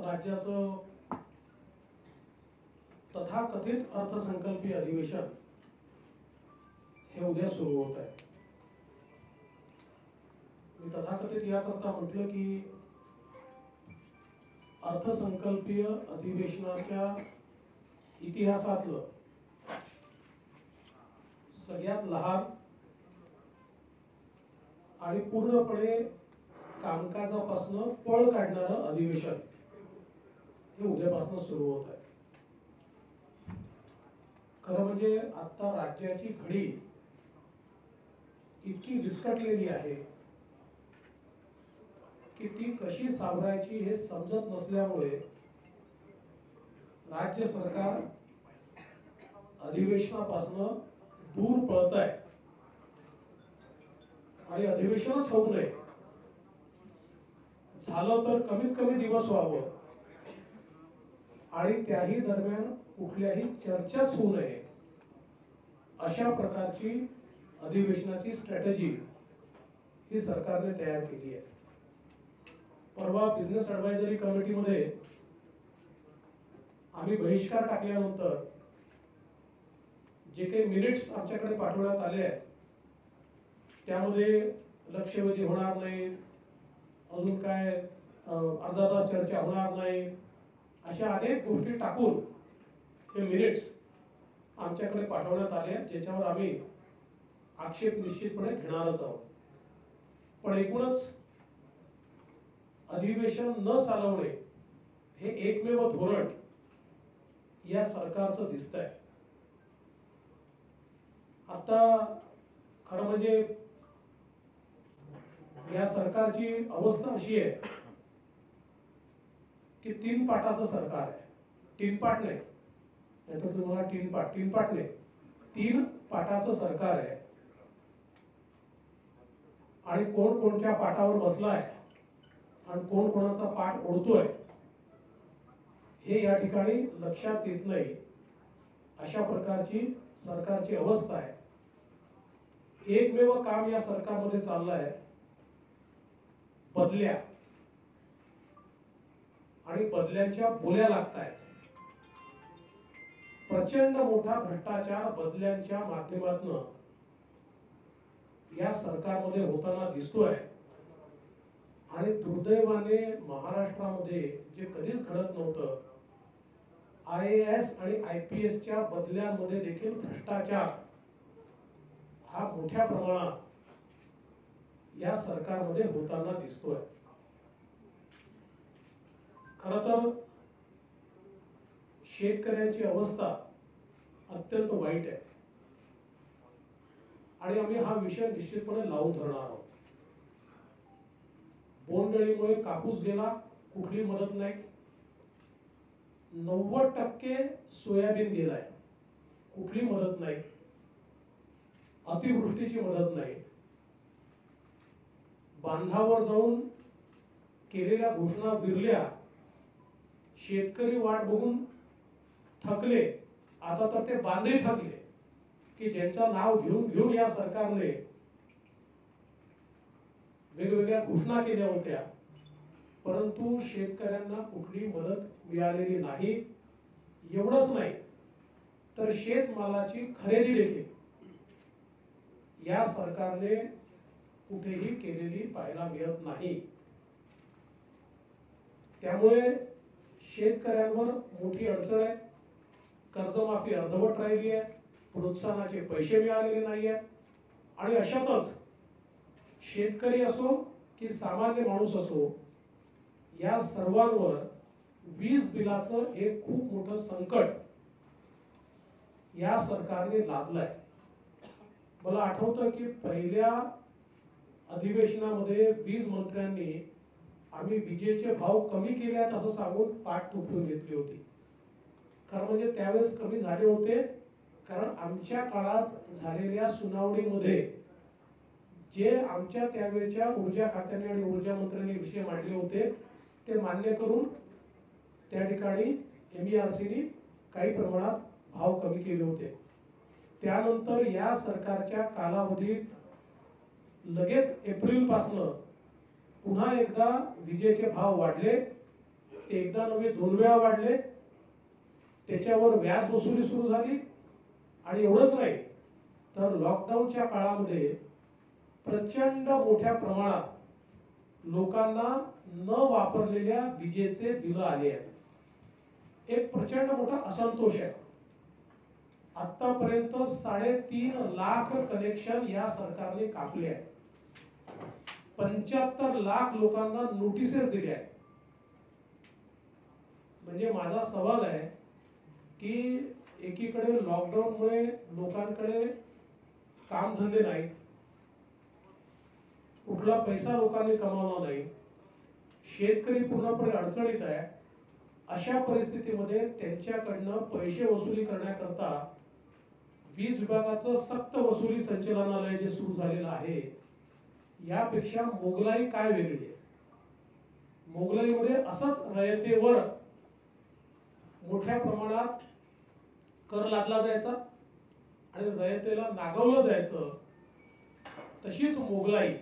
राज्याचं तथाकथित अर्थसंकल्पीय अधिवेशन हे उद्या सुरू होत आहे। मी तथाकथित याकरता म्हटलं की अर्थसंकल्पीय अधिवेशनाच्या इतिहासातलं सगळ्यात लहान आणि पूर्णपणे कामकाजापासून पळ काढणारं अधिवेशन हे उद्यापासून सुरू होत आहे। खरं म्हणजे आता राज्याची घडी इतकी विस्कटलेली आहे की ती कशी सावरायची हे समजत नसल्यामुळे राज्य सरकार अधिवेशनापासून दूर पळत आहे आणि अधिवेशनच होऊ नये, झालं तर कमीत कमी दिवस व्हावं आणि त्याही दरम्यान कुठल्याही चर्चाच होऊ नये अशा प्रकारची अधिवेशनाची स्ट्रॅटेजी ही सरकारने तयार केली आहे। परवा बिझनेस ॲडवायझरी कमिटीमध्ये आम्ही बहिष्कार टाकल्यानंतर जे काही मिनिट्स आमच्याकडे पाठवण्यात आले आहेत त्यामध्ये लक्षवेधी होणार नाही, अजून काय अर्धा तास चर्चा होणार नाही, अशा अनेक गोष्टी टाकून हे मिनिट्स आमच्याकडे पाठवण्यात आले, ज्याच्यावर आम्ही आक्षेप निश्चितपणे घेणारच आहोत। पण एकूणच अधिवेशन न चालवणे हे एकमेव धोरण या सरकारचं दिसतंय। आता खरं म्हणजे या सरकारची अवस्था अशी आहे की तीन पाटाचं सरकार आहे। तीन पाट नाही, नाहीतर तुम्हाला तीन पाट नाही, तीन पाटाचं सरकार आहे आणि कोण कोणत्या पाटावर बसलाय आणि कोण कोणाचा पाठ ओढतोय हे या ठिकाणी लक्षात येत नाही, अशा प्रकारची सरकारची अवस्था आहे। एकमेव काम या सरकारमध्ये चाललंय बदल्या, आणि बदल्यांच्या बोल्या लागतायत। प्रचंड मोठा भ्रष्टाचार बदल्यांच्या माध्यमातून या सरकारमध्ये होताना दिसतोय आणि दुर्दैवाने महाराष्ट्रामध्ये जे कधीच घडत नव्हतं, IAS आणि IPS च्या बदल्यांमध्ये देखील भ्रष्टाचार हा मोठ्या प्रमाणात या सरकारमध्ये होताना दिसतोय। खरं तर शेतकऱ्यांची अवस्था अत्यंत वाईट आहे आणि आम्ही हा विषय निश्चितपणे लावून धरणार आहोत। बोंडअळीमुळे कापूस गेला, कुठली मदत नाही। 90% सोयाबीन गेलाय, कुठली मदत नाही। अतिवृष्टीची मदत नाही। बांधावर जाऊन केलेल्या घोषणा विरल्या, शेतकरी वाट बघून थकले। आता तर ते बांधे थकले की ज्यांचं नाव घेऊन घेऊन या सरकारने वेगवेगळ्या घोषणा केल्या होत्या, परंतु शेतकऱ्यांना कुठली मदत मिळालेली नाही। एवढंच नाही तर शेतमालाची खरेदी देखील या सरकारने कुठेही केलेली पाहायला मिळत नाही। त्यामुळे शेतकऱ्यांवर मोठी अडचण आहे। कर्जमाफी अर्धवट राहिली आहे, प्रोत्साहनाचे पैसे मिळालेले नाही आहेत आणि अशातच शेतकरी असो की सामान्य माणूस असो, या सर्वांवर वीज बिलाचं एक खूप मोठं संकट या सरकारने लादलंय। मला आठवतं की पहिल्या अधिवेशनामध्ये वीज मंत्र्यांनी आम्ही विजेचे भाव कमी केले आहेत असं सांगून पाठ थोपवून घेतली होती। कारण म्हणजे त्यावेळेस कमी झाले होते, कारण आमच्या काळात झालेल्या सुनावणीमध्ये जे आमच्या त्यावेळेच्या ऊर्जा खात्याने आणि ऊर्जा मंत्र्यांनी विषय मांडले होते ते मान्य करून त्या ठिकाणी MERCने काही प्रमाणात भाव कमी केले होते। त्यानंतर या सरकारच्या कालावधीत लगेच एप्रिल पासून पुन्हा एकदा विजेचे भाव वाढले। ते एकदा नव्हे 2 वेळा वाढले, त्याच्यावर व्याज वसुली सुरू झाली. आणि एवढंच नाही तर लॉकडाऊनच्या काळामध्ये प्रचंड मोठ्या प्रमाणात लोकांना न वापरलेल्या विजेचे बिल आले आहेत. एक प्रचंड मोठा असंतोष आहे. आतापर्यंत 3.5 लाख कनेक्शन या सरकारने कापले आहेत. 75 लाख लोकांना नोटिसेस दिल्या आहेत. म्हणजे माझा सवाल आहे की एकीकडे लॉकडाऊनमुळे लोकांकडे कामधंदे नाहीत, कुठला पैसा लोकांनी कमावला नाही, शेतकरी पूर्णपणे अडचणीत आहे. अशा परिस्थितीमध्ये त्यांच्याकडनं पैसे वसुली करण्याकरता वीज विभागाचं सक्त वसुली संचालनालय जे सुरू झालेलं आहे, यापेक्षा मोगलाई काय वेगळी आहे? मोगलाईमध्ये असंच रयतेवर मोठ्या प्रमाणात कर लादला जायचा आणि रयतेला नागवलं जायचं. तशीच मोगलाई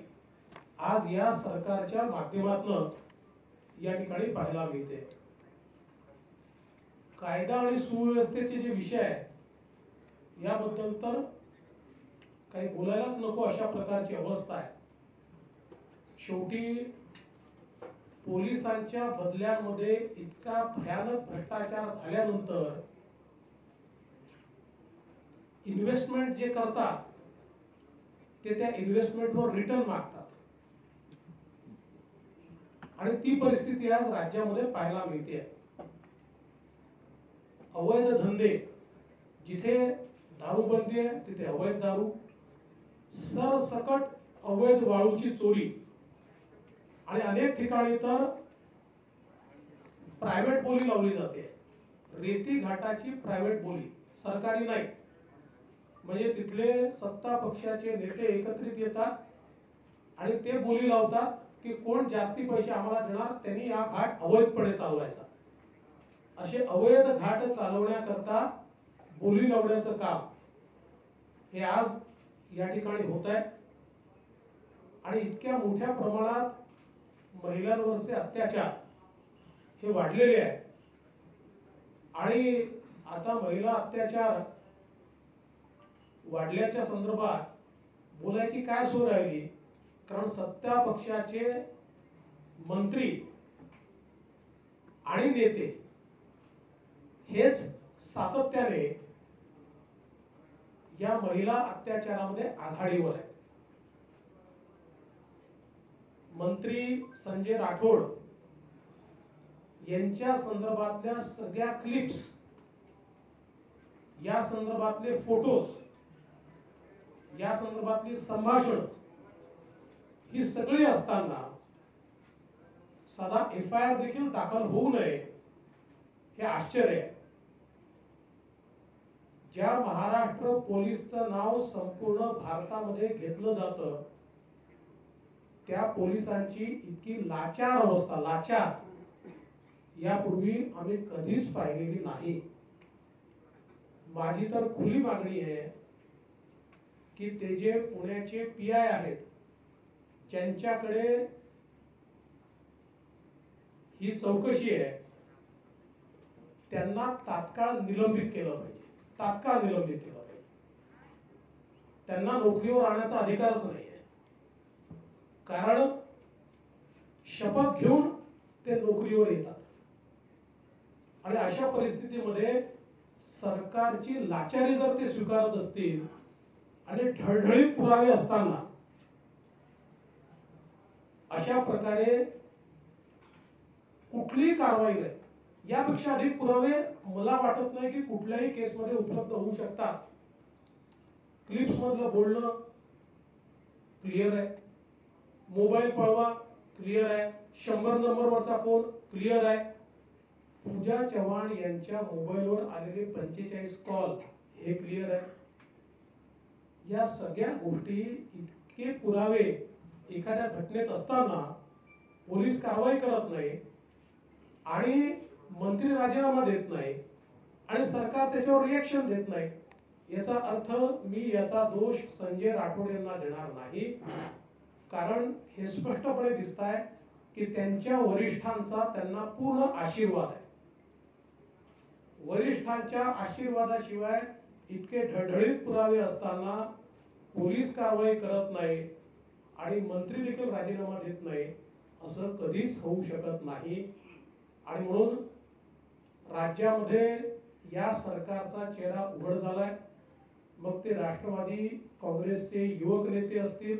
आज या सरकारच्या माध्यमातून या ठिकाणी पाहायला मिळते. कायदा आणि सुव्यवस्थेचे जे विषय आहेत याबद्दल तर काही बोलायलाच नको, अशा प्रकारची अवस्था आहे. शेवटी पोलिसांच्या बदल्यांमध्ये इतका भयानक भ्रष्टाचार झाल्यानंतर इन्व्हेस्टमेंट जे करतात ते त्या इन्व्हेस्टमेंटवर रिटर्न मागतात आणि ती परिस्थिती आज राज्यामध्ये पाहायला मिळते. अवैध धंदे, जिथे दारूबंदी आहे तिथे अवैध दारू, सरसकट अवैध वाळूची चोरी आणि अनेक ठिकाणी तर प्रायव्हेट बोली लावली जाते. रेती घाटाची प्रायव्हेट बोली, सरकारी नाही. म्हणजे तिथले सत्ता पक्षाचे नेते एकत्रित येतात आणि ते बोली लावतात की कोण जास्ती पैसे आम्हाला देणार त्यांनी हा घाट अवैधपणे चालवायचा. असे अवैध घाट चालवण्याकरता बोली लावण्याचं काम हे आज या ठिकाणी होत आहे. आणि इतक्या मोठ्या प्रमाणात महिलांवरचे अत्याचार हे वाढलेले आहेत. आणि आता महिला अत्याचार वाढल्याच्या संदर्भात बोलायची काय सोय राहिली? कारण सत्ता पक्षाचे मंत्री आणि नेते हेच सातत्याने या महिला अत्याचारामध्ये आघाडीवर आहेत. मंत्री संजय राठोड यांच्या संदर्भातल्या सगळ्या क्लिप्स, या संदर्भातले फोटोज, या संदर्भातली संभाषण ही सगळी असताना साधा FIR देखील दाखल होऊ नये हे आश्चर्य आहे. ज्या महाराष्ट्र पोलीसचं नाव संपूर्ण भारतामध्ये घेतलं जातं त्या पोलिसांची इतकी लाचार अवस्था, लाचार यापूर्वी आम्ही कधीच पाहिलेली नाही. माझी तर खुली मागणी आहे की ते जे पुण्याचे PI आहेत ज्यांच्याकडे ही चौकशी आहे त्यांना तात्काळ निलंबित केलं पाहिजे. तात्काळ निलंबित केलं पाहिजे. त्यांना नोकरीवर आणण्याचा अधिकारच नाही आहे. कारण शपथ घेऊन ते नोकरीवर येतात आणि अशा परिस्थितीमध्ये सरकारची लाचारी जर ते स्वीकारत असतील आणि ढळढळीत पुरावे असताना अशा प्रकारे कुठलीही कारवाई नाही. यापेक्षा अधिक पुरावे मला वाटत नाही की कुठल्याही केसमध्ये उपलब्ध होऊ शकतात. क्लिप्स मधलं बोलणं क्लिअर आहे, मोबाईल पळवा क्लिअर आहे, 100 नंबरवरचा फोन क्लिअर आहे, पूजा चव्हाण यांच्या मोबाईलवर आलेले 45 कॉल हे क्लिअर आहे. या सगळ्या गोष्टी, इतके पुरावे एखाद्या घटनेत असताना पोलीस कारवाई करत नाही आणि मंत्री राजीनामा देत नाही आणि सरकार त्याच्यावर रिएक्शन देत नाही. याचा अर्थ मी याचा दोष संजय राठोड यांना देणार नाही. कारण हे स्पष्टपणे दिसत आहे की त्यांच्या वरिष्ठांचा त्यांना पूर्ण आशीर्वाद आहे. वरिष्ठांच्या आशीर्वादाशिवाय इतके ढळढळीत पुरावे असताना पोलीस कारवाई करत नाही आणि मंत्री देखील राजीनामा देत नाही, असं कधीच होऊ शकत नाही. आणि म्हणून राज्यामध्ये या सरकारचा चेहरा उघड झालाय. मग ते राष्ट्रवादी काँग्रेसचे युवक नेते असतील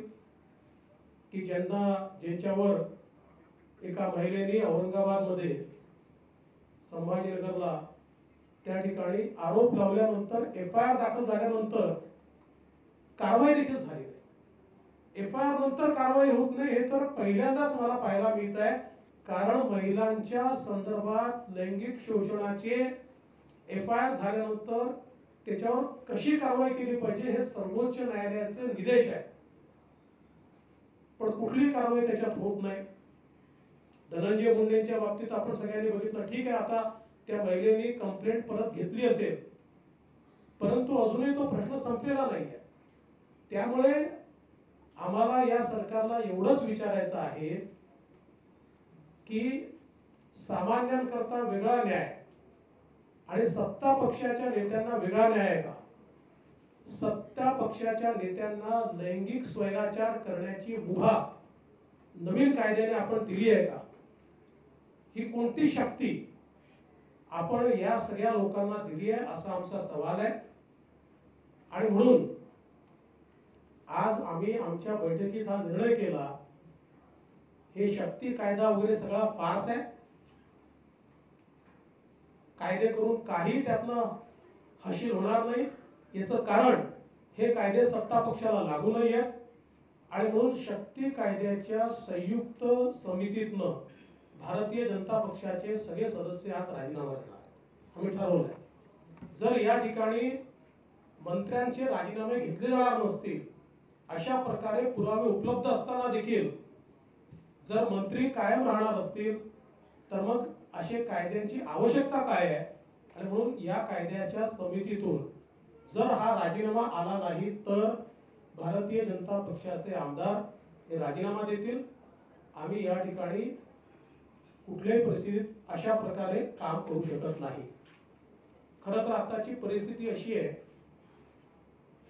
की ज्यांच्यावर एका महिलेने औरंगाबादमध्ये संभाजीनगरला त्या ठिकाणी आरोप लावल्यानंतर FIR दाखल झाल्यानंतर कारवाई देखील झाली नाही. FIR नंतर कारवाई होत नाही हे तर पहिल्यांदाच मला पाहायला मिळत आहे. कारण महिलांच्या संदर्भात लैंगिक शोषणाचे FIR झाल्यानंतर त्याच्यावर कशी कारवाई केली पाहिजे हे सर्वोच्च न्यायालयाचे निर्देश आहे, पण कुठलीही कारवाई त्याच्यात होत नाही. धनंजय मुंडेंच्या बाबतीत आपण सगळ्यांनी बघितलं. ठीक आहे, आता त्या महिलेने कंप्लेंट परत घेतली असेल, परंतु अजूनही तो प्रश्न संपलेला नाहीये. त्यामुळे आम्हाला या सरकारला एवढंच विचारायचं आहे की सामान्यांकरता वेगळा न्याय आणि सत्ता पक्षाच्या नेत्यांना वेगळा न्याय आहे का? सत्ता पक्षाच्या नेत्यांना लैंगिक स्वैराचार करण्याची मुभा नवीन कायद्याने आपण दिली आहे का? ही कोणती शक्ती आपण या सगळ्या लोकांना दिली आहे असा आमचा सवाल आहे. आणि म्हणून आज आम्ही आमच्या बैठकीत हा निर्णय केला, हे शक्ती कायदा वगैरे सगळा फार्स आहे. कायदे करून काही त्यातनं हासिल होणार नाही. याचं कारण हे कायदे सत्ता पक्षाला लागू नाही आहेत. आणि म्हणून शक्ती कायद्याच्या संयुक्त समितीतनं भारतीय जनता पक्षाचे सगळे सदस्य आज राजीनामा देणार आम्ही ठरवलंय. जर या ठिकाणी मंत्र्यांचे राजीनामे घेतले जाणार नसतील, अशा प्रकारे पुरावे उपलब्ध असताना देखील जर मंत्री कायम राहणार असतील, तर मग असे कायद्यांची आवश्यकता काय आहे? आणि म्हणून या कायद्याच्या समितीतून जर हा राजीनामा आला नाही तर भारतीय जनता पक्षाचे आमदार हे राजीनामा देतील. आम्ही या ठिकाणी कुठल्याही परिस्थितीत अशा प्रकारे काम करू शकत नाही. खरं तर आताची परिस्थिती अशी आहे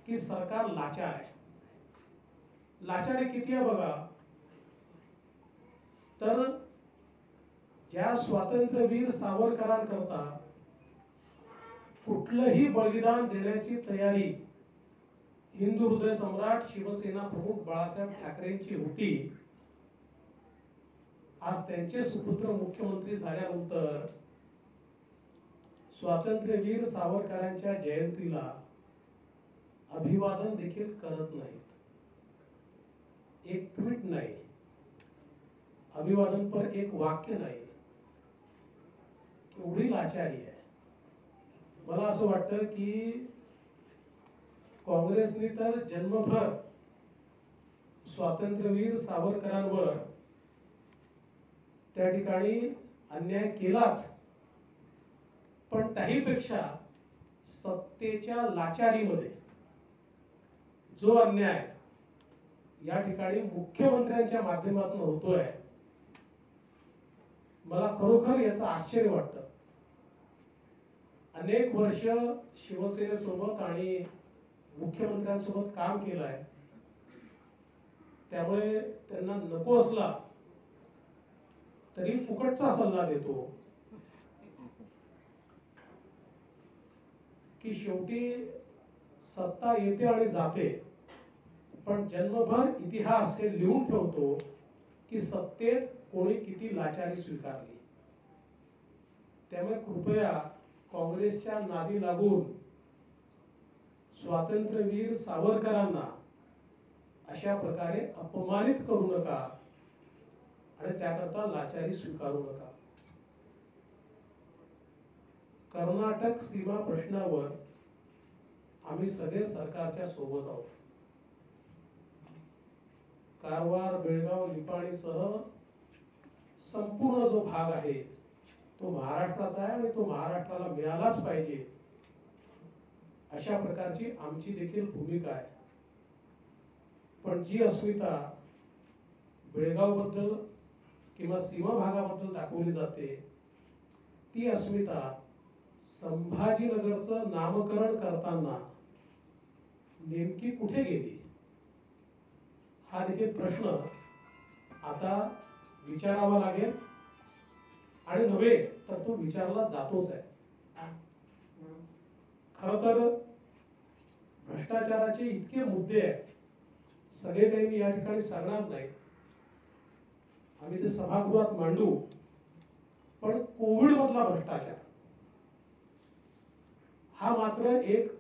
की सरकार लाचार आहे. लाचारी किती आहे बघा, तर ज्या स्वातंत्र्यवीर सावरकरांकरता कुठलंही बलिदान देण्याची तयारी हिंदू हृदय सम्राट शिवसेना प्रमुख बाळासाहेब ठाकरेंची होती, आज त्यांचे सुपुत्र मुख्यमंत्री झाल्यानंतर स्वातंत्र्यवीर सावरकरांच्या जयंतीला अभिवादन देखील करत नाहीत. एक ट्वीट नाही, अभिवादन पर एक वाक्य नाही. एवढी लाचारी आहे. मला असं वाटतं की काँग्रेसने तर जन्मभर स्वातंत्र्यवीर सावरकरांवर त्या ठिकाणी अन्याय केलाच, पण त्याहीपेक्षा सत्तेच्या लाचारीमध्ये जो अन्याय या ठिकाणी मुख्यमंत्र्यांच्या माध्यमातून होतोय, मला खरोखर याचं आश्चर्य वाटतं. अनेक वर्ष शिवसेनेसोबत आणि मुख्यमंत्र्यांसोबत काम केलं आहे, त्यामुळे त्यांना नको असला तरी फुकटचा सल्ला देतो की शेवटी सत्ता येते आणि जाते, पण जन्मभर इतिहास हे लिहून ठेवतो की सत्तेत कोणी किती लाचारी स्वीकारली. त्यामुळे कृपया काँग्रेसच्या नादी लागून स्वातंत्र्यवीर सावरकरांना अशा प्रकारे अपमानित करू नका आणि त्याकरता लाचारी स्वीकारू नका. कर्नाटक सीमा प्रश्नावर आम्ही सगळे सरकारच्या सोबत आहोत. कारवार, बेळगाव, निपाणीसह संपूर्ण जो भाग आहे तो महाराष्ट्राचा आहे आणि तो महाराष्ट्राला मिळालाच पाहिजे, अशा प्रकारची आमची देखील भूमिका आहे. पण जी अस्मिता बेळगाव बद्दल किंवा सीमा भागाबद्दल दाखवली जाते, ती अस्मिता संभाजीनगरचं नामकरण करताना नेमकी कुठे गेली, हा देखील प्रश्न आता विचारावा लागेल आणि नव्हे तर तो विचारला जातोच आहे. खरं तर भ्रष्टाचाराचे इतके मुद्दे आहेत, सगळे काही मी या ठिकाणी सांगणार नाही, आम्ही ते सभागृहात मांडू. पण कोविड मधला भ्रष्टाचार हा मात्र एक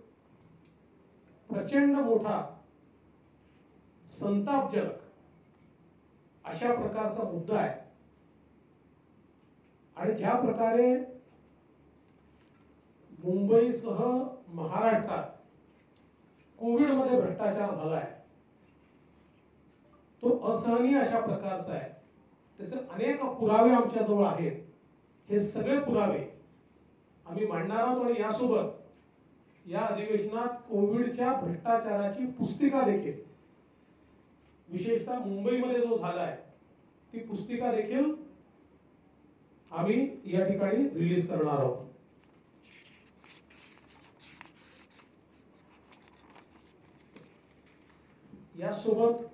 प्रचंड मोठा संतापजनक अशा प्रकारचा मुद्दा आहे. आणि ज्या प्रकारे मुंबईसह महाराष्ट्रात कोविड मध्ये भ्रष्टाचार झालाय तो असहनीय अशा प्रकारचा आहे. त्याचे अनेक पुरावे आमच्या जवळ आहेत. हे सगळे पुरावे आम्ही मांडणार आहोत आणि यासोबत या अधिवेशनात कोविडच्या भ्रष्टाचाराची पुस्तिका देखील, विशेषतः मुंबईमध्ये जो झालाय ती पुस्तिका देखील आम्ही या ठिकाणी रिलीज करणार आहोत. यासोबत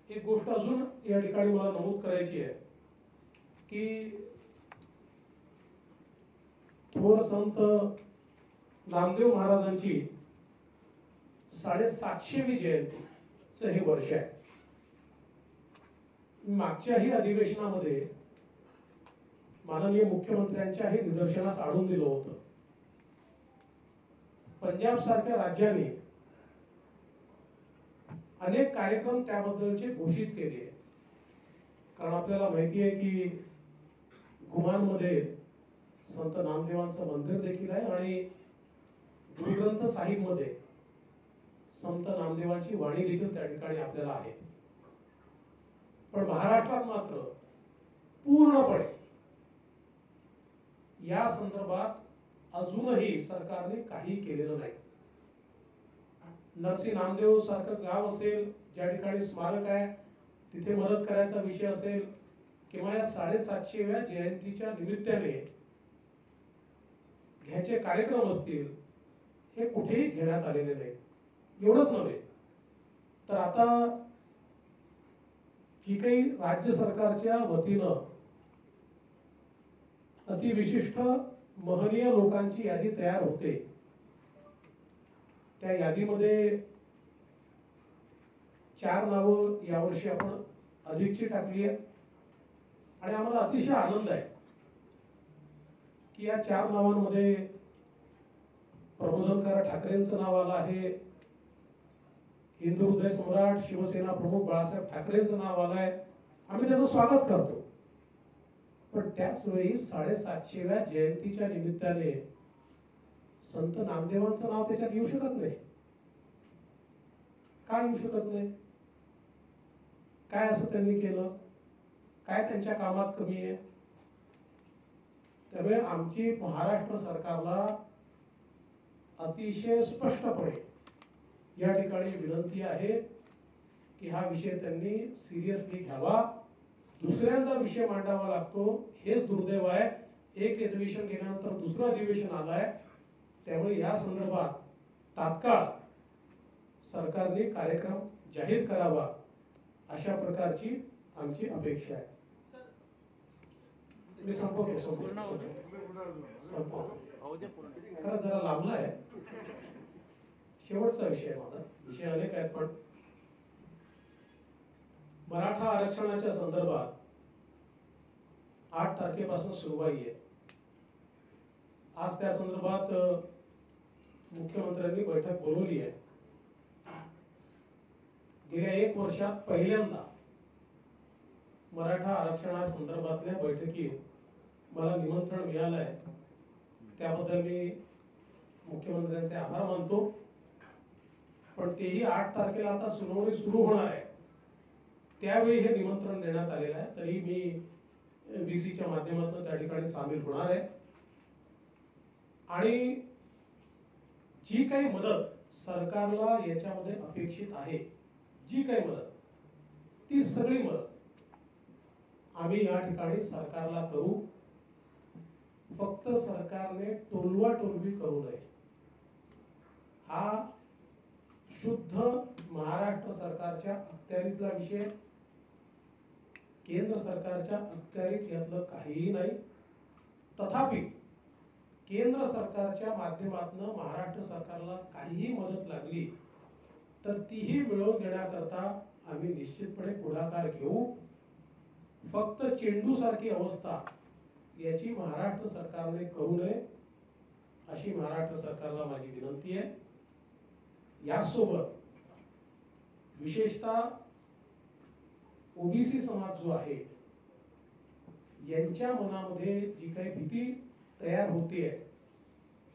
एक गोष्ट अजून या ठिकाणी मला नमूद करायची आहे की थोर संत नामदेव महाराजांची 750वी जयंतीचं हे वर्ष आहे. मागच्याही अधिवेशनामध्ये माननीय मुख्यमंत्र्यांच्याही निदर्शनास आणून दिलं होतं. पंजाब सारख्या राज्याने अनेक कार्यक्रम त्याबद्दलचे घोषित केले. कारण आपल्याला माहिती आहे की घुमानमध्ये संत नामदेवांचं मंदिर देखील आहे आणि गुरुग्रंथ साहिब मध्ये संत नामदेवांची वाणी देखील त्या ठिकाणी आपल्याला आहे. पण महाराष्ट्रात मात्र पूर्णपणे या संदर्भात अजूनही सरकारने काही केलेलं नाही. नरसी नामदेव सारखं गाव असेल, ज्या ठिकाणी स्मारक आहे तिथे मदत करायचा विषय असेल, किंवा या 750व्या जयंतीच्या निमित्ताने घ्यायचे कार्यक्रम असतील, हे कुठेही घेण्यात आलेले नाही. एवढंच नव्हे तर आता जी काही राज्य सरकारच्या वतीनं अतिविशिष्ट महनीय लोकांची यादी तयार होते, त्या यादीमध्ये 4 नावं यावर्षी आपण अधिकची टाकली आहे. आणि आम्हाला अतिशय आनंद आहे की या 4 नावांमध्ये प्रबोधनकार ठाकरेंचं नाव आलं आहे, हिंदू हृदय सम्राट शिवसेना प्रमुख बाळासाहेब ठाकरेंचं नाव आलंय. आम्ही त्याचं स्वागत करतो. पण त्याच वेळी 750व्या जयंतीच्या निमित्ताने संत नामदेवांचं नाव त्याच्यात येऊ शकत नाही. काय येऊ शकत नाही? काय असं त्यांनी केलं? काय त्यांच्या कामात कमी आहे? त्यामुळे आमची महाराष्ट्र सरकारला अतिशय स्पष्टपणे या ठिकाणी विनंती आहे की हा विषय त्यांनी सिरियसली घ्यावा. दुसऱ्यांदा विषय मांडावा लागतो, हेच दुर्दैव आहे. एक अधिवेशन गेल्यानंतर दुसरं अधिवेशन आलंय. त्यामुळे या संदर्भात तात्काळ सरकारने कार्यक्रम जाहीर करावा अशा प्रकारची आमची अपेक्षा आहे. मी संपवतो. खरं जरा लांबला आहे. शेवटचा विषय आहे माझा. विषय अनेक आहेत पण मराठा आरक्षणाच्या संदर्भात 8 तारखेपासून सुरुवाई आहे. आज त्या संदर्भात मुख्यमंत्र्यांनी बैठक बोलवली आहे. गेल्या 1 वर्षात पहिल्यांदा मराठा आरक्षणा संदर्भातल्या बैठकीत मला निमंत्रण मिळालं आहे. त्याबद्दल मी मुख्यमंत्र्यांचे आभार मानतो. पण तेही 8 तारखेला आता सुनावणी सुरू होणार आहे, त्यावेळी हे निमंत्रण देण्यात आलेलं आहे. तरी मी बीसीच्या माध्यमातून त्या ठिकाणी सामील होणार आहे. आणि जी काही मदत सरकारला याच्यामध्ये अपेक्षित आहे, जी काही मदत, ती सगळी मदत आम्ही या ठिकाणी सरकारला करू, फक्त सरकारने टोलवा टोलवी करू नये. हा शुद्ध महाराष्ट्र सरकारच्या अखत्यारीतला विषय, केंद्र सरकारच्या अखत्यारीत यातलं काहीही नाही. तथापि केंद्र सरकारच्या माध्यमातून महाराष्ट्र सरकारला काहीही मदत लागली तर तीही मिळवून देण्याकरता आम्ही निश्चितपणे पुढाकार घेऊ. फक्त चेंडू सारखी अवस्था याची महाराष्ट्र सरकारने करू नये अशी महाराष्ट्र सरकारला माझी विनंती आहे. यासोबत विशेषतः ओबीसी समाज जो आहे यांच्या मनामध्ये जी काही भीती तयार होते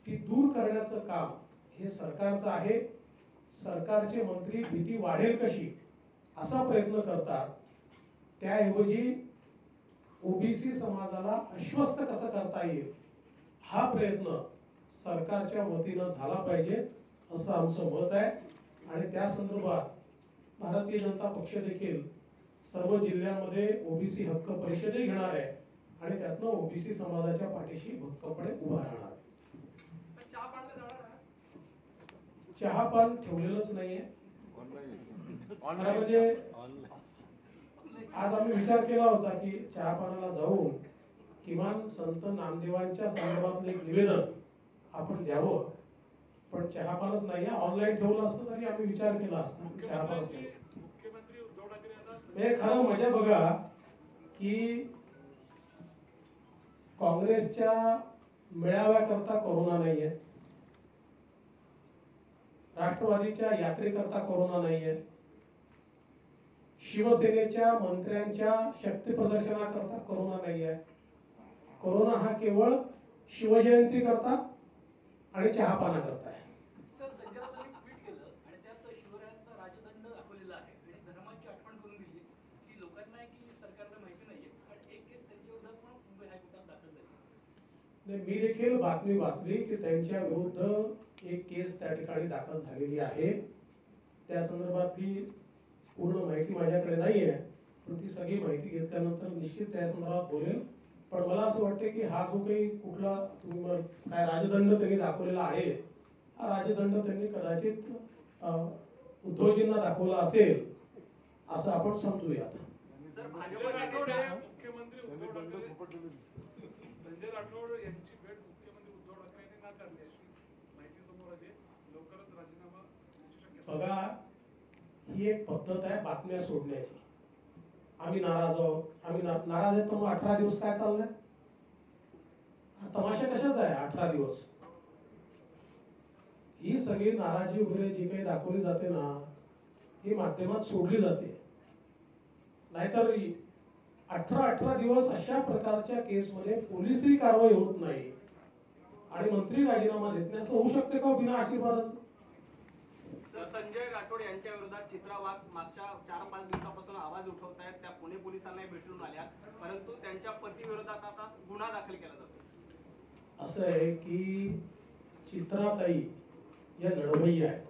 ती दूर करण्याचं काम हे सरकारचं आहे. सरकारचे मंत्री भीती वाढेल कशी असा प्रयत्न करतात, त्याऐवजी ओबीसी समाजाला आश्वस्त कसं करता येईल हा प्रयत्न सरकारच्या वतीनं झाला पाहिजे असं आमचं मत आहे. आणि त्या संदर्भात भारतीय जनता पक्ष देखील सर्व जिल्ह्यांमध्ये ओबीसी हक्क परिषदही घेणार आहे आणि त्यातनं ओबीसी समाजाच्या पाठीशी भक्कमपणे उभा राहणार. चहापान ठेवलेलंच नाहीये. म्हणजे आज आम्ही विचार केला होता की चहापानाला जाऊन किमान संत नामदेवांच्या संदर्भातलं एक निवेदन आपण द्यावं, पण चहापानच नाही. ऑनलाईन ठेवलं असतं तरी आम्ही विचार केला असता. चहापानच नाही. खरं मजा बघा की काँग्रेसच्या मेळाव्याकरता कोरोना नाहीये, राष्ट्रवादीच्या यात्रेकरता कोरोना नाहीये, शिवसेनेच्या मंत्र्यांच्या शक्ती प्रदर्शनाकरता कोरोना नाहीये. कोरोना हा केवळ शिवजयंती करता आणि चहापाना करता आहे. सर, संजय राऊतांनी ट्विट केलं आणि त्यात शिवरायांचा राजदंड दाखवलेला आहे आणि धर्माची आठवण करून दिली की लोकांना की सरकारला माहिती नाहीये आणि एक केस त्यांच्या विरोधात पण मुंबई हायकोर्टात दाखल झाली. मी देखील बातमी वाचली की त्यांच्या विरुद्ध एक केस त्या ठिकाणी दाखल झालेली आहे. त्या संदर्भातली पूर्ण माहिती माझ्याकडे नाही आहे, पण ती सगळी माहिती घेतल्यानंतर निश्चित त्या संदर्भात बोलेल. पण मला असं वाटतं की हा जो काही कुठला काय राजदंड त्यांनी दाखवलेला आहे, हा राजदंड त्यांनी कदाचित उद्धवजींना दाखवला असेल असं आपण समजूया. संजय राठोड यांची भेट मुख्यमंत्री उद्धव ठाकरे यांनी नाकारली अशी माहिती समोर आली. लवकरच राजीनामा बघा, ही एक पद्धत आहे बातम्या सोडण्याची. आम्ही नाराज आहोत, आम्ही नाराज आहेत, तर मग 18 दिवस काय चाललंय? तमाशा कशाचा आहे 18 दिवस? ही सगळी नाराजी वगैरे जी काही दाखवली जाते ना, ही माध्यमात सोडली जाते. नाहीतर 18 दिवस अशा प्रकारच्या केसमध्ये पोलिसही कारवाई होत नाही आणि मंत्री राजीनामा देत नाही, असं होऊ शकते का बिना आशीर्वादाचं? संजय राठोड यांच्या विरोधात चित्रा वाघ मागच्या 4-5 दिवसापासून आवाज उठवत आहेत. त्या पुणे पोलिसांना भेटून आल्या, परंतु त्यांच्या पती विरोधात आता गुन्हा दाखल केला जातो. असं आहे की चित्राताई या लढवय्या आहेत,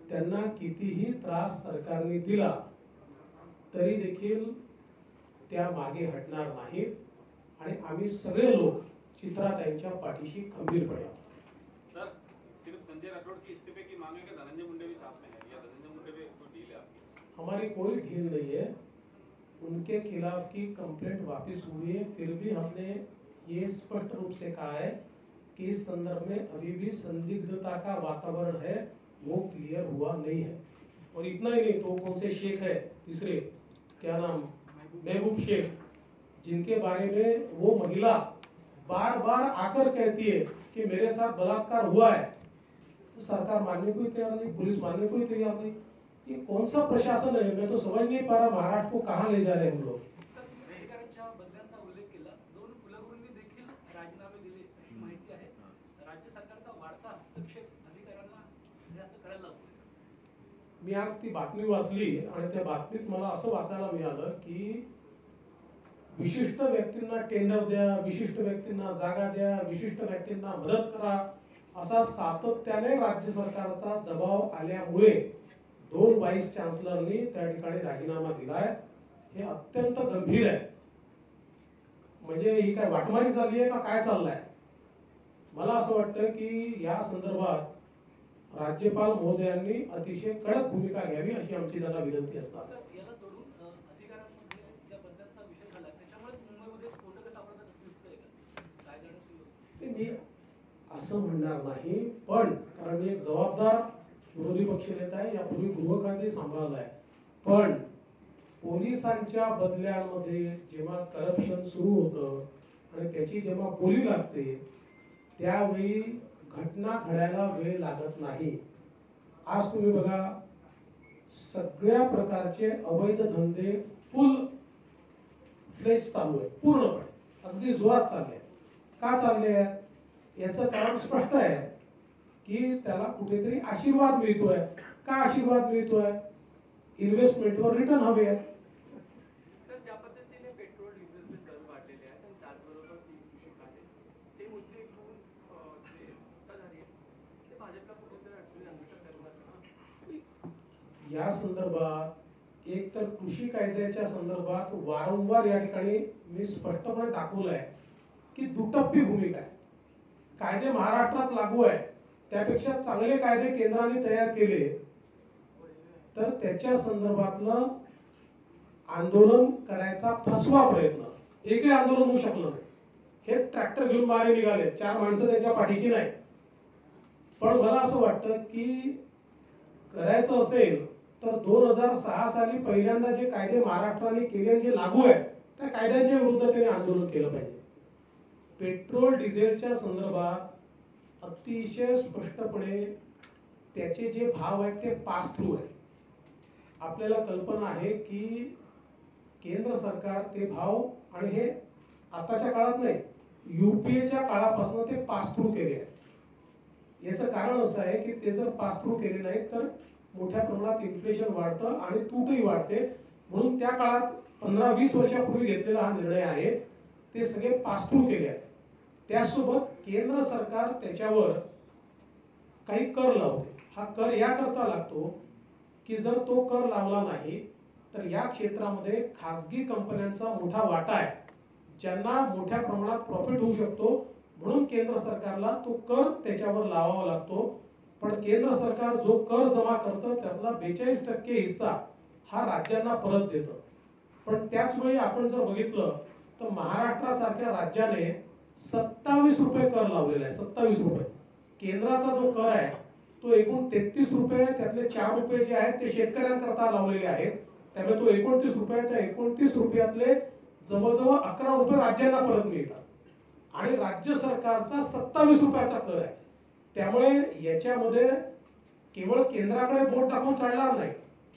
त्यांना कितीही त्रास सरकारने दिला तरी देखील त्या मागे हटणार नाहीत आणि आम्ही सगळे लोक चित्राताईंच्या पाठीशी खंबीरपणे आहोत. संजय राठौड़ के इस्तीफे की मांग है कि धनंजय मुंडे भी साथ में है या धनंजय मुंडे पे कोई डील है आपकी? हमारी कोई ढील नहीं है. उनके खिलाफ की कंप्लेंट वापस हुई है, फिर भी हमने ये स्पष्ट रूप से कहा है कि इस संदर्भ में अभी भी संदिग्धता का वातावरण है, वो क्लियर हुआ नहीं है. और इतना ही नहीं, तो कौन से शेख है तीसरे, क्या नाम, महबूब शेख, जिनके बारे में वो महिला बार बार आकर कहती है कि मेरे साथ बलात्कार हुआ है, तो सरकार मानने को ही तैयार नहीं, पुलिस मानने को ही तैयार नहीं. ये कौन सा प्रशासन है? मैं तो समझ नहीं पा रहा महाराष्ट्र को कहाँ ले जा रहे हैं हम लोग. अधिकाऱ्यांच्या बदल्यांचा उल्लेख केला, 2 कुलगुरूंनी देखील राजीनामे दिले अशी माहिती आहे. राज्य सरकारचा वाढता हस्तक्षेप अधिकाऱ्यांना हे असं करायला लागतो. मी आज ती बातमी वाचली आणि त्या बातमीत मला असं वाचायला मिळालं की विशिष्ट व्यक्तींना टेंडर द्या, विशिष्ट व्यक्तींना जागा द्या, विशिष्ट व्यक्तींना मदत करा, असा सातत्याने राज्य सरकारचा दबाव आल्यामुळे 2 व्हाईस चान्सलरनी त्या ठिकाणी राजीनामा दिलाय. हे अत्यंत गंभीर आहे. म्हणजे ही काय वाटमारी चालली आहे का काय चाललंय? मला असं वाटतं की या संदर्भात राज्यपाल महोदयांनी अतिशय कडक भूमिका घ्यावी अशी आमची त्यांना विनंती असणार. सर, याला जोडून अधिकारांमध्ये ज्या बदलांचा विषय झाला त्याच्यामुळेच मुंबईमध्ये स्फोटकं सापडतात असं दिसतंय का? कायदा आणि सुव्यवस्था. ते मी असं म्हणणार नाही, पण कारण मी एक जबाबदार विरोधी पक्षनेता आहे, यापूर्वी गृह खाते सांभाळलं आहे. पण पोलिसांच्या बदल्यांमध्ये जेव्हा करप्शन सुरू होतं आणि त्याची जेव्हा बोली लागते त्यावेळी घटना घडायला वेळ लागत नाही. आज तुम्ही बघा, सगळ्या प्रकारचे अवैध धंदे फुल फ्लेश चालू आहे, पूर्णपणे अगदी जोरात चालले आहेत. का चालले आहेत याचं कारण स्पष्ट आहे की त्याला कुठेतरी आशीर्वाद मिळतोय. का आशीर्वाद मिळतोय? इन्व्हेस्टमेंटवर रिटर्न हवे आहेत. सर, ज्या पद्धतीने पेट्रोल डिझेलचे दर वाढलेले आहेत आणि त्याचबरोबर तीन कृषी कायदे ते मुद्दे घेऊन जे सत्ताधारी आहेत ते भाजपला कुठेतरी अडचणी आणू शकतात. या संदर्भात एक तर कृषी कायद्याच्या संदर्भात वारंवार या ठिकाणी मी स्पष्टपणे दाखवलं आहे की दुटप्पी भूमिका आहे. कायदे महाराष्ट्रात लागू आहे, त्यापेक्षा चांगले कायदे केंद्राने तयार केले तर त्याच्या संदर्भातलं आंदोलन करायचा फसवा प्रयत्न एकही आंदोलन होऊ शकलं नाही. हे ट्रॅक्टर घेऊन मागे निघाले, 4 माणसं त्यांच्या पाठीशी नाही. पण मला असं वाटतं की करायचं असेल तर 2006 साली पहिल्यांदा जे कायदे महाराष्ट्राने केले जे लागू आहेत त्या कायद्यांच्या विरुद्ध त्यांनी आंदोलन केलं पाहिजे. पेट्रोल डिझेलच्या संदर्भात अतिशय स्पष्टपणे त्याचे जे भाव आहेत ते पास थ्रू आहेत. आपल्याला कल्पना आहे की केंद्र सरकार ते भाव, आणि हे आताच्या काळात नाही, युपीएच्या काळापासून ते पास थ्रू केले आहे. याचं कारण असं आहे की ते जर पास थ्रू केले नाही तर मोठ्या प्रमाणात इन्फ्लेशन वाढतं आणि तूटही वाढते. म्हणून त्या काळात 15-20 वर्षापूर्वी घेतलेला हा निर्णय आहे, ते सगळे पास थ्रू केले आहेत. त्यासोबत केंद्र सरकार त्याच्यावर काही कर लावते. हा कर याकरता लागतो की जर तो कर लावला नाही तर या क्षेत्रामध्ये खासगी कंपन्यांचा मोठा वाटा आहे, ज्यांना मोठ्या प्रमाणात प्रॉफिट होऊ शकतो. म्हणून केंद्र सरकारला तो कर त्याच्यावर लावावा लागतो. पण केंद्र सरकार जो कर जमा करतं त्यातला 42% हिस्सा हा राज्यांना परत देतं. पण त्याचवेळी आपण जर बघितलं तर महाराष्ट्रासारख्या राज्याने 27 रुपये कर लावलेला आहे. 27 रुपये केंद्राचा जो कर आहे तो एकूण 33 रुपये, त्यातले 4 रुपये जे आहेत ते शेतकऱ्यांकरता लावलेले आहेत. त्यामुळे तो 29 रुपये, त्या 29 रुपयातले जवळजवळ 11 रुपये राज्यांना परत मिळतात आणि राज्य सरकारचा 27 रुपयाचा कर आहे. त्यामुळे याच्यामध्ये केवळ केंद्राकडे बोट दाखवून चालणार नाही,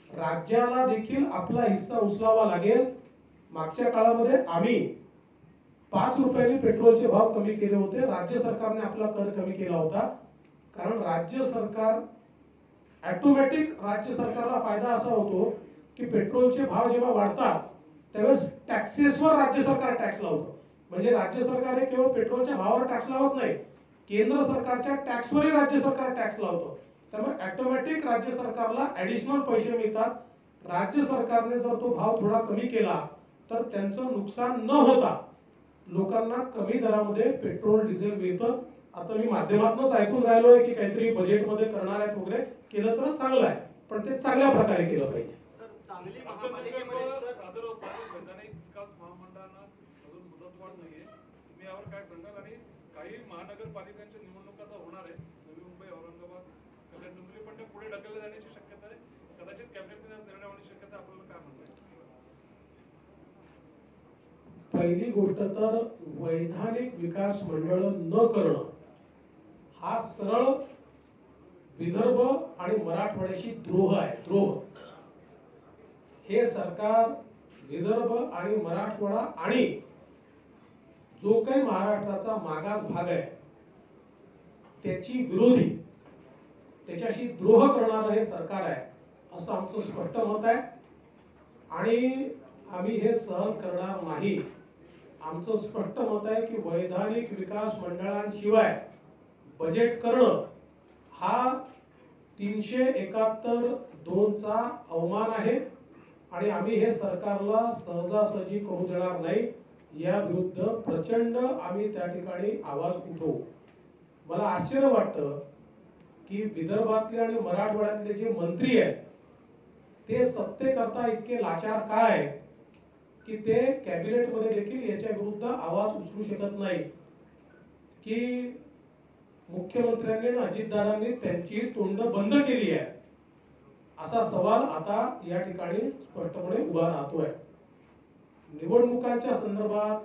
राज्याला देखील आपला हिस्सा उचलावा लागेल. मागच्या काळामध्ये आम्ही 5 रुपयांनी पेट्रोलचे भाव कमी केले होते. राज्य सरकारने आपला कर कमी केला होता, कारण राज्य सरकार ऑटोमॅटिक राज्य सरकारला फायदा असा होतो की पेट्रोलचे भाव जेव्हा वाढतात त्यावेळेस टॅक्सेसवर राज्य सरकार टॅक्स लावतं. म्हणजे राज्य सरकार हे केवळ पेट्रोलच्या भावावर टॅक्स लावत नाही, केंद्र सरकारच्या टॅक्सवरही राज्य सरकार टॅक्स लावतं. त्यामुळे ऑटोमॅटिक राज्य सरकारला ऍडिशनल पैसे मिळतात. राज्य सरकारने जर तो भाव थोडा कमी केला तर त्यांचं नुकसान न होता लोकांना कमी दरामध्ये पेट्रोल डिझेल मिळतं. आता मी माध्यमातूनच ऐकून राहिलोय की काहीतरी बजेटमध्ये करणार आहेत वगैरे, केलं तर चांगलं आहे, पण ते चांगल्या प्रकारे केलं पाहिजे. सर, सांगली अर्थसंकल्प महापालिकेमध्ये सादर होत आहे. वैधानिक विकास महामंडळानं अजून मुदतवाढ नाहीये. तुम्ही यावर काय सांगाल? आणि काही महानगरपालिकांच्या निवडणुका आता होणार आहेत, नवी मुंबई, औरंगाबाद, कल्याण, पण ते पुढे ढकलले जाण्याची शक्यता आहे. कदाचित कॅबिनेटने निर्णय होण्याची शक्यता. आपल्याला काय म्हणणं आहे? पहिली गोष्ट तर वैधानिक विकास मंडळ न करणं हा सरळ विदर्भ आणि मराठवाड्याशी द्रोह आहे. द्रोह. हे सरकार विदर्भ आणि मराठवाडा आणि जो काही महाराष्ट्राचा मागास भाग आहे त्याची विरोधी, त्याच्याशी द्रोह करणारं हे सरकार आहे असं आमचं स्पष्ट मत आहे आणि आम्ही हे सहन करणार नाही. आमचं स्पष्ट मत आहे की वैधानिक विकास मंडळांशिवाय बजेट करणं हा 371(2) चा अवमान आहे आणि आम्ही हे सरकारला सहजासहजी करू देणार नाही. या विरुद्ध प्रचंड आम्ही त्या ठिकाणी आवाज उठवू. मला आश्चर्य वाटतं की विदर्भातले आणि मराठवाड्यातले जे मंत्री आहेत ते सत्तेकरता इतके लाचार काय आहेत की ते कॅबिनेटमध्ये देखील याच्या विरुद्ध आवाज उचलू शकत नाही की मुख्यमंत्र्यांनी आणि अजितदादांनी त्यांची तोंड बंद केली आहे. असा सवाल आता या ठिकाणी स्पष्टपणे उभा राहतोय. निवडणुकांच्या संदर्भात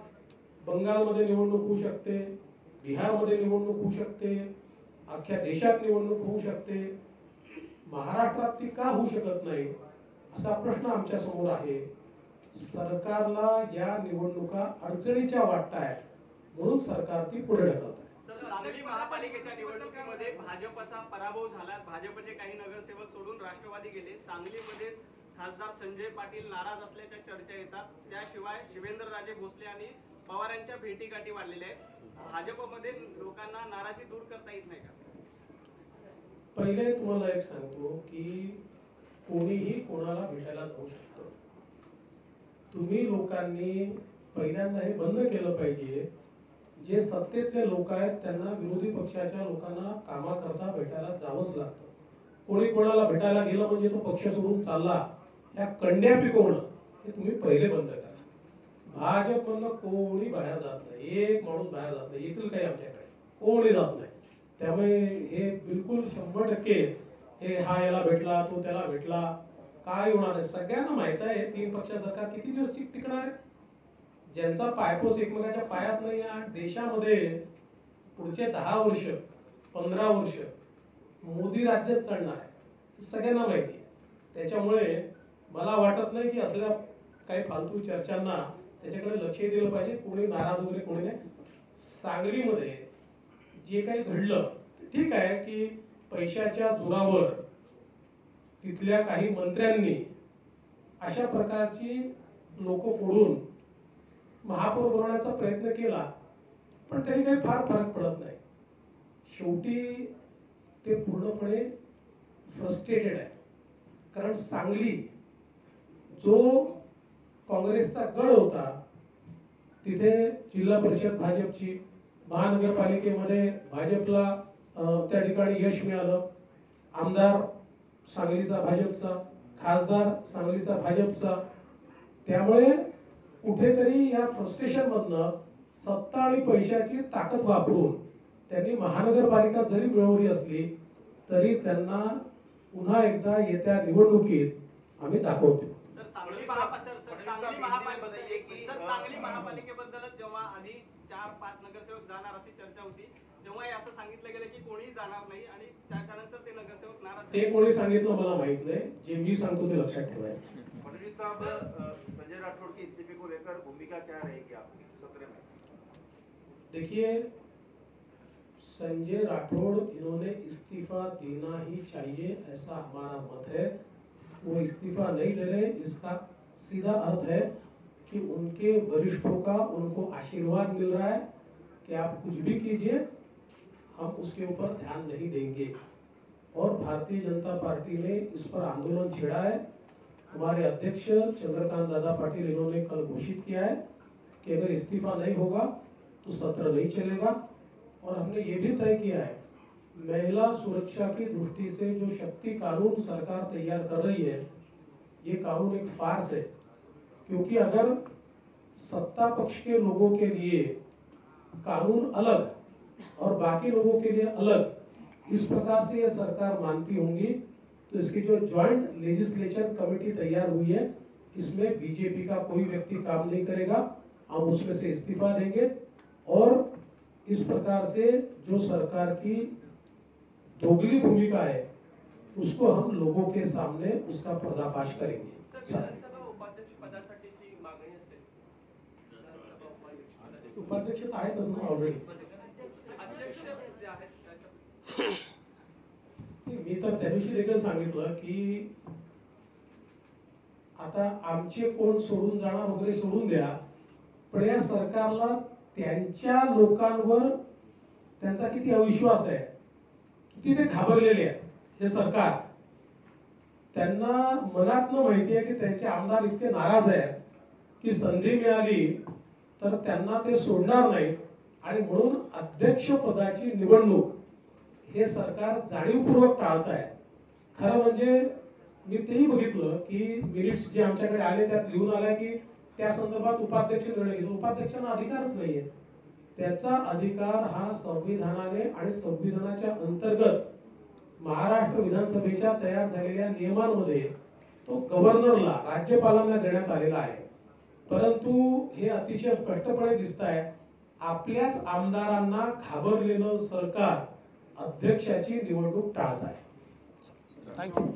बंगालमध्ये निवडणूक होऊ शकते, बिहारमध्ये निवडणूक होऊ शकते, अख्ख्या देशात निवडणूक होऊ शकते. महाराष्ट्रात ती का होऊ शकत नाही असा प्रश्न आमच्या समोर आहे. सरकारला या निवडणुका अडचणीच्या वाटतायत म्हणून सरकार ती पुढे ढकलत आहे. सांगली महापालिकेच्या निवडणुकीमध्ये भाजपचा पराभव झाला. भाजपचे काही नगरसेवक सोडून राष्ट्रवादी गेले. सांगलीमध्ये खासदार संजय पाटील नाराज असल्याच्या चर्चा येतात. त्याशिवाय शिवेंद्रराजे भोसले आणि पवारांच्या भेटीगाठी वाढलेल्या आहेत. भाजपमध्ये लोकांना नाराजी दूर करता येत नाही का? पहिले तुम्हाला एक सांगतो की कोणीही कोणाला भेटायला जाऊ शकतं. तुम्ही लोकांनी पहिल्यांदा हे बंद केलं पाहिजे. जे सत्तेतले लोक आहेत त्यांना विरोधी पक्षाच्या लोकांना कामाकरता भेटायला जावंच लागतं. कोणी कोणाला भेटायला गेलं म्हणजे तो पक्ष सोडून चालला, ह्या कंड्या पिकवणं हे तुम्ही पहिले बंद करा. भाजपमधनं कोणी बाहेर जात नाही, एक माणूस बाहेर जात नाही, येथील काही आमच्याकडे कोणी जात नाही. त्यामुळे हे बिलकुल 100% हे हा याला भेटला तो त्याला भेटला काय होणार आहे. सगळ्यांना माहित आहे 3 पक्ष सरकार किती दिवस टिकणार आहे. ज्यांचा पायपोस एकमेकाच्या पायात नाही या देशामध्ये पुढचे 10 वर्ष 15 वर्ष मोदी राज्यात चालणार आहे सगळ्यांना माहिती आहे. त्याच्यामुळे मला वाटत नाही की असल्या काही फालतू चर्चांना त्याच्याकडे लक्ष दिलं पाहिजे. कोणी नाराज वगैरे कोणी नाही. सांगलीमध्ये जे काही घडलं ठीक आहे की पैशाच्या जोरावर तिथल्या काही मंत्र्यांनी अशा प्रकारची लोक फोडून महापौर बनवण्याचा प्रयत्न केला, पण त्यांनी काही फार फरक पडत नाही. शेवटी ते पूर्णपणे फ्रस्ट्रेटेड आहे. कारण सांगली जो काँग्रेसचा गड होता तिथे जिल्हा परिषद भाजपची, महानगरपालिकेमध्ये भाजपला त्या ठिकाणी यश मिळालं, आमदार सांगलीचा भाजपचा, खासदार सांगलीचा भाजपचा. त्यामुळे कुठेतरी या फ्रस्ट्रेशन मधनं सत्ता आणि पैशाची ताकद वापरून त्यांनी महानगरपालिका जरी मिळवली असली तरी त्यांना पुन्हा एकदा येत्या निवडणुकीत आम्ही दाखवतो. सांगली महापालिकेबद्दलच जेव्हा आधी 4-5 नगरसेवक जाणार अशी चर्चा होती तेव्हा असं सांगितलं गेलं की कोणी जाणार नाही आणि त्याच्यानंतर ते नगरसेवक नाराज. ते कोणी सांगितलं मला माहित नाही. जे मी सांगतो ते लक्षात ठेवायचं. फडणवीस साहब, संजय राठौड़ के इस्तीफे को लेकर भूमिका क्या रहेगी आपकी सत्र में? देखिए, संजय राठौड़ इन्होंने इस्तीफा देना ही चाहिए ऐसा हमारा मत है. वो इस्तीफा नहीं दे रहे, इसका सीधा अर्थ है कि उनके वरिष्ठों का उनको आशीर्वाद मिल रहा है कि आप कुछ भी कीजिए हम उसके ऊपर ध्यान नहीं देंगे. और भारतीय जनता पार्टी ने इस पर आंदोलन छेड़ा है. हमारे अध्यक्ष चंद्रकांत दादा पाटिल इन्होंने कल घोषित किया है कि अगर इस्तीफा नहीं होगा तो सत्र नहीं चलेगा. और हमने ये भी तय किया है महिला सुरक्षा की दृष्टि से जो शक्ति कानून सरकार तैयार कर रही है ये कानून एक फार्स है. क्योंकि अगर सत्ता पक्ष के लोगों के लिए कानून अलग और बाकी लोगों के लिए अलग इस प्रकार से ये सरकार मानती होंगी तो इसकी जो ज्वाइंट लेजिस्लेचर कमेटी तैयार हुई है इसमें बीजेपी का कोई व्यक्ति काम नहीं करेगा. हम उसमें से इस्तीफा देंगे और इस प्रकार से जो सरकार की दोगली भूमिका है उसको हम लोगों के सामने उसका पर्दाफाश करेंगे. उपाध्यक्ष पदासाठीची मागणी असेल. उपाध्यक्ष आहेतच ना ऑलरेडी. अध्यक्ष जे आहेत मी तर त्या दिवशी देखील सांगितलं की आता आमचे कोण सोडून जाणार वगैरे सोडून द्या, पण या सरकारला त्यांच्या लोकांवर त्यांचा किती अविश्वास आहे, किती ते घाबरलेले आहेत हे सरकार. त्यांना मनातनं माहिती आहे की त्यांचे आमदार इतके नाराज आहेत की संधी मिळाली तर त्यांना ते सोडणार नाहीत आणि म्हणून अध्यक्षपदाची निवडणूक हे सरकार जाणीवपूर्वक टाळत आहे. खरं म्हणजे मी तेही बघितलं की मिनिट्स जे आमच्याकडे आले त्यात लिहून आल्या की त्या संदर्भात उपाध्यक्ष निर्णय घेतो. उपाध्यक्षांना अधिकारच नाहीये. त्याचा अधिकार हा संविधानाने आणि संविधानाच्या अंतर्गत महाराष्ट्र विधानसभेच्या तयार झालेल्या नियमांमध्ये तो गव्हर्नरला राज्यपालांना देण्यात आलेला आहे. परंतु हे अतिशय स्पष्टपणे दिसत आहे आपल्याच आमदारांना घाबरलेलं सरकार अध्यक्षाची निवडणूक टाळत आहे. थँक्यू.